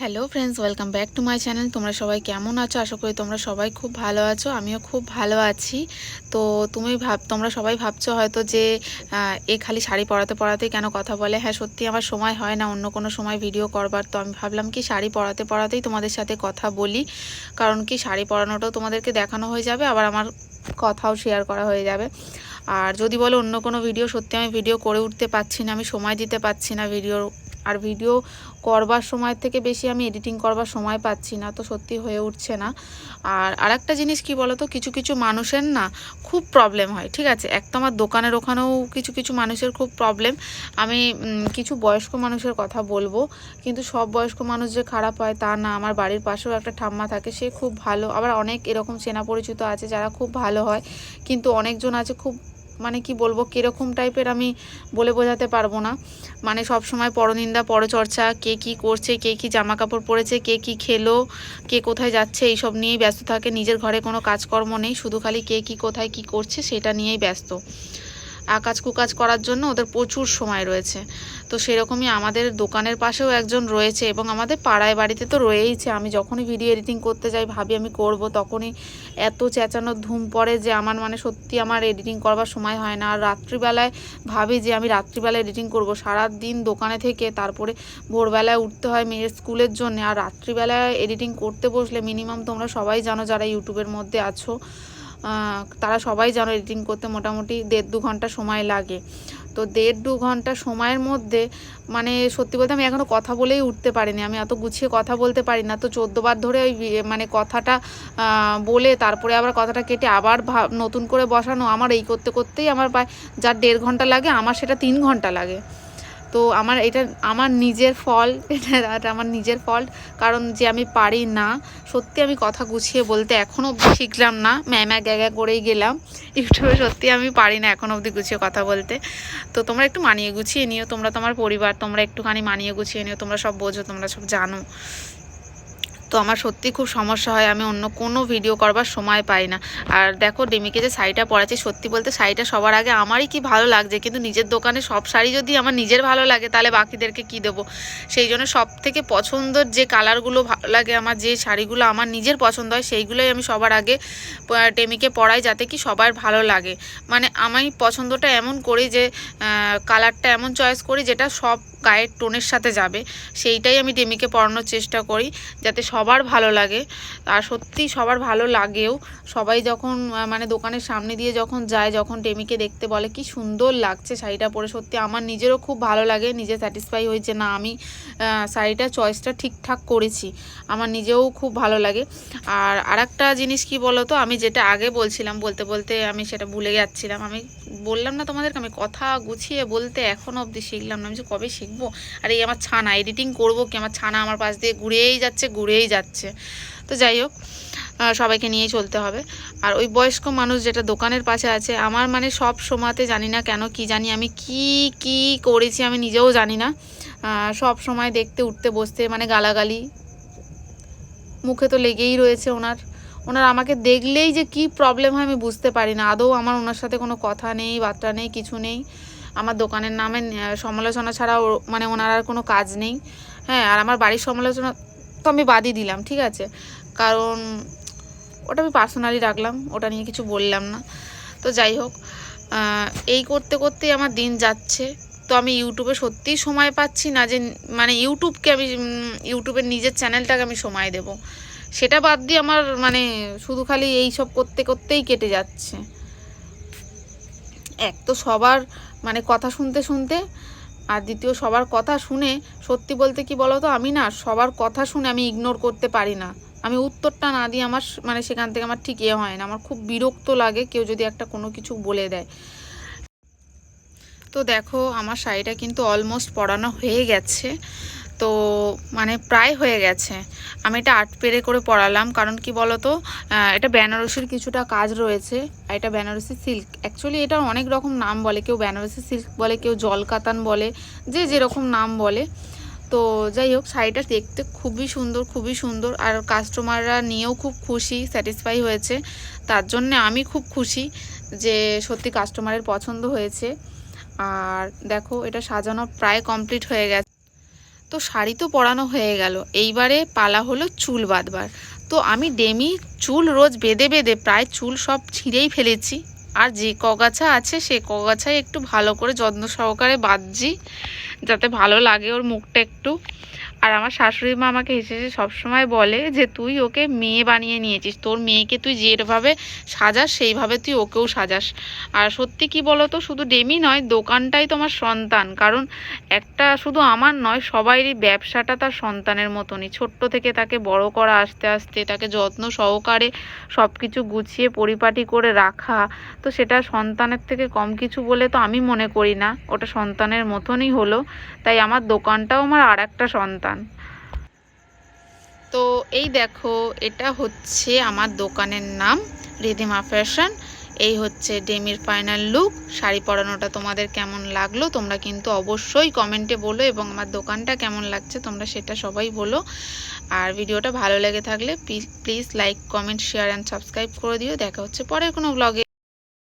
Hello friends, welcome back to my channel. তোমরা সবাই কেমন আছো? আশা করি তোমরা সবাই খুব ভালো আছো। আমিও খুব ভালো আছি। তো তোমরা সবাই ভাবছো হয়তো যে এ খালি শাড়ি পরাতে পরাতেই কেন কথা বলে। হ্যাঁ, সত্যি আমার সময় হয় না অন্য কোনো সময় ভিডিও করবার। তো আমি ভাবলাম কি শাড়ি পরাতে পরাতেই তোমাদের সাথে কথা বলি, কারণ কি শাড়ি পরানোটাও তোমাদেরকে দেখানো হয়ে যাবে, আবার আমার কথাও শেয়ার করা হয়ে যাবে। আর যদি বলো অন্য কোনো ভিডিও, সত্যি আমি ভিডিও করে উঠতে পারছি না, আমি সময় দিতে পারছি না ভিডিও করবার সময় থেকে বেশি আমি এডিটিং করবার সময় পাচ্ছি না, তো সত্যি হয়ে উঠছে না। আর আরেকটা জিনিস কি বলো তো, কিছু কিছু মানুষের না খুব প্রবলেম হয়, ঠিক আছে? এক তো আমার দোকানের ওখানেও কিছু কিছু মানুষের খুব প্রবলেম। আমি কিছু বয়স্ক মানুষের কথা বলবো, কিন্তু সব বয়স্ক মানুষ যে খারাপ হয় তা না। আমার বাড়ির পাশেও একটা ঠাম্মা থাকে, সে খুব ভালো। আবার অনেক এরকম চেনা পরিচিত আছে যারা খুব ভালো হয়, কিন্তু অনেকজন আছে খুব, মানে কি বলবো, কীরকম টাইপের আমি বলে বোঝাতে পারবো না। মানে সব সময় পরনিন্দা, পরচর্চা, কে কি করছে, কে কি জামা কাপড় পরেছে, কে কি খেলো, কে কোথায় যাচ্ছে, এইসব নিয়েই ব্যস্ত থাকে। নিজের ঘরে কোনো কাজকর্ম নেই, শুধু খালি কে কি কোথায় কি করছে সেটা নিয়েই ব্যস্ত। আকাজ কুকাজ করার জন্য ওদের প্রচুর সময় রয়েছে। তো সেরকমই আমাদের দোকানের পাশেও একজন রয়েছে, এবং আমাদের পাড়ায় বাড়িতে তো রয়েইছে। আমি যখনই ভিডিও এডিটিং করতে যাই, ভাবি আমি করব, তখনই এত চেঁচানোর ধুম পড়ে যে আমার মানে সত্যি আমার এডিটিং করবার সময় হয় না। আর রাত্রিবেলায় ভাবি যে আমি রাত্রিবেলায় এডিটিং করব, সারা দিন দোকানে থেকে তারপরে ভোরবেলায় উঠতে হয় মেয়ের স্কুলের জন্য। আর রাত্রিবেলায় এডিটিং করতে বসলে মিনিমাম, তোমরা সবাই জানো যারা ইউটিউবের মধ্যে আছো, তারা সবাই জানো এডিটিং করতে মোটামুটি 1.5-2 ঘন্টা সময় লাগে। তো 1.5-2 ঘন্টা সময়ের মধ্যে মানে সত্যি বলতে আমি এখনও কথা বলেই উঠতে পারিনি। আমি এত গুছিয়ে কথা বলতে পারি না। তো 14 বার ধরে ওই মানে কথাটা বলে তারপরে আবার কথাটা কেটে আবার নতুন করে বসানো, আমার এই করতে করতেই আমার প্রায় যার 1.5 ঘন্টা লাগে, আমার সেটা 3 ঘন্টা লাগে। তো এটা আমার নিজের ফল্ট, এটা আমার নিজের ফল্ট, কারণ যে আমি পারি না। সত্যি আমি কথা গুছিয়ে বলতে এখনও অবধি শিখলাম না, ম্যামা গ্যাগা করেই গেলাম ইউটিউবে। সত্যি আমি পারি না এখনও অবধি গুছিয়ে কথা বলতে। তো তোমরা একটু মানিয়ে গুছিয়ে নিও, তোমরা তোমার পরিবার, তোমরা একটুখানি মানিয়ে গুছিয়ে নিও। তোমরা সব বোঝো, তোমরা সব জানো। তো আমার সত্যি খুব সমস্যা হয়, আমি অন্য কোনো ভিডিও করবার সময় পাই না। আর দেখো ডেমিকে যে শাড়িটা পরাচ্ছি, সত্যি বলতে শাড়িটা সবার আগে আমারই কি ভালো লাগছে, কিন্তু নিজের দোকানে সব শাড়ি যদি আমার নিজের ভালো লাগে তাহলে বাকিদেরকে কি দেবো। সেই জন্য সব থেকে পছন্দের যে কালারগুলো ভালো লাগে আমার, যে শাড়িগুলো আমার নিজের পছন্দ হয়, সেইগুলোই আমি সবার আগে ডেমিকে পরাই, যাতে কি সবার ভালো লাগে। মানে আমি পছন্দটা এমন করি যে কালারটা এমন চয়েস করি যেটা সব গায়ের টোনের সাথে যাবে, সেইটাই আমি ডেমিকে পরানোর চেষ্টা করি যাতে সবার ভালো লাগে। আর সত্যি সবার ভালো লাগেও। সবাই যখন মানে দোকানের সামনে দিয়ে যখন যায়, যখন ডেমিকে দেখতে বলে কি সুন্দর লাগছে শাড়িটা পরে, সত্যি আমার নিজেরও খুব ভালো লাগে, নিজে স্যাটিসফাই হয়েছে না আমি শাড়িটা চয়েসটা ঠিকঠাক করেছি, আমার নিজেও খুব ভালো লাগে। আর আরেকটা জিনিস কি বলো তো, আমি যেটা আগে বলছিলাম, বলতে বলতে আমি সেটা ভুলে যাচ্ছিলাম। আমি বললাম না তোমাদেরকে, আমি কথা গুছিয়ে বলতে এখনও অবধি শিখলাম না, আমি যে কবে শিখবো। আর এই আমার ছানা এডিটিং করবো কি, আমার ছানা আমার পাশ দিয়ে ঘুরেই যাচ্ছে। তো যাই হোক, সবাইকে নিয়েই চলতে হবে। আর ওই বয়স্ক মানুষ যেটা দোকানের পাশে আছে, আমার মানে সব সময়তে জানি না কেন, কি জানি আমি কি কি করেছি আমি নিজেও জানি না, সব সময় দেখতে উঠতে বসতে মানে গালাগালি মুখে তো লেগেই রয়েছে ওনার আমাকে দেখলেই যে কি প্রবলেম হয় আমি বুঝতে পারি না। আদৌ আমার ওনার সাথে কোনো কথা নেই, বার্তা নেই, কিছু নেই। আমার দোকানের নামে সমালোচনা ছাড়া মানে ওনার আর কোনো কাজ নেই। হ্যাঁ, আর আমার বাড়ির সমালোচনা তো আমি বাদই দিলাম, ঠিক আছে, কারণ ওটা আমি পার্সোনালি রাখলাম, ওটা নিয়ে কিছু বললাম না। তো যাই হোক, এই করতে করতেই আমার দিন যাচ্ছে। তো আমি ইউটিউবে সত্যিই সময় পাচ্ছি না যে মানে ইউটিউবের নিজের চ্যানেলটাকে আমি সময় দেব, সেটা বাদ দিয়ে আমার মানে শুধু খালি এই সব করতে করতেই কেটে যাচ্ছে। এক তো সবার মানে কথা শুনতে শুনতে, আর দ্বিতীয় সবার কথা শুনে, সত্যি বলতে কি বলো তো, আমি না সবার কথা শুনে আমি ইগনোর করতে পারি না। আমি উত্তরটা না দিয়ে আমার মানে সেখান থেকে আমার ঠিক হয় না, আমার খুব বিরক্ত লাগে কেউ যদি একটা কোনো কিছু বলে দেয়। তো দেখো আমার শাড়িটা কিন্তু অলমোস্ট পরানো হয়ে গেছে, তো মানে প্রায় হয়ে গেছে। আমি এটা 8 পেরে করে পরালাম, কারণ কি বলো তো, এটা বেনারসির কিছুটা কাজ রয়েছে। আর এটা বেনারসি সিল্ক, অ্যাকচুয়ালি এটার অনেক রকম নাম বলে, কেউ বেনারসি সিল্ক বলে, কেউ জলকাতান বলে, যে যেরকম নাম বলে। তো যাই হোক, শাড়িটা দেখতে খুবই সুন্দর, আর কাস্টমাররা নিয়েও খুব খুশি, স্যাটিসফাই হয়েছে। তার জন্যে আমি খুব খুশি যে সত্যি কাস্টমারের পছন্দ হয়েছে। আর দেখো এটা সাজানো প্রায় কমপ্লিট হয়ে গেছে। তো তো শাড়ি তো পরানো হয়ে গেল, এইবারে পালা হলো চুল বাঁধবার। তো আমি ডেমি চুল রোজ বেঁধে বেঁধে প্রায় চুল সব ছিঁড়েই ফেলেছি, আর যে কগাছা আছে সে কগাছায় একটু ভালো করে যত্ন সহকারে বাঁধছি যাতে ভালো লাগে ওর মুখটা একটু। আর আমার শাশুড়ি মা আমাকে হেসে হেসে সবসময় বলে যে তুই ওকে মেয়ে বানিয়ে নিয়েছিস, তোর মেয়েকে তুই যেভাবে সাজাস সেইভাবে তুই ওকেও সাজাস। আর সত্যি কি বলতো, শুধু ডেমি নয়, দোকানটাই তোমার সন্তান। কারণ একটা শুধু আমার নয়, সবারই ব্যবসাটা তার সন্তানের মতনই। ছোট্ট থেকে তাকে বড় করা, আস্তে আস্তে তাকে যত্ন সহকারে সব কিছু গুছিয়ে পরিপাটি করে রাখা, তো সেটা সন্তানের থেকে কম কিছু বলে তো আমি মনে করি না, ওটা সন্তানের মতনই হলো। তাই আমার দোকানটাও আমার আর একটা সন্তান। তো এই দেখো, এটা হচ্ছে আমার দোকানের নাম রিধিমা ফ্যাশন। এই হচ্ছে ডেমির ফাইনাল লুক। শাড়ি পরানোটা তোমাদের কেমন লাগলো তোমরা কিন্তু অবশ্যই কমেন্টে বলো, এবং আমার দোকানটা কেমন লাগছে তোমরা সেটা সবাই বলো। আর ভিডিওটা ভালো লেগে থাকলে please like, comment, share and subscribe করে দিও। দেখা হচ্ছে পরের কোনো ব্লগে।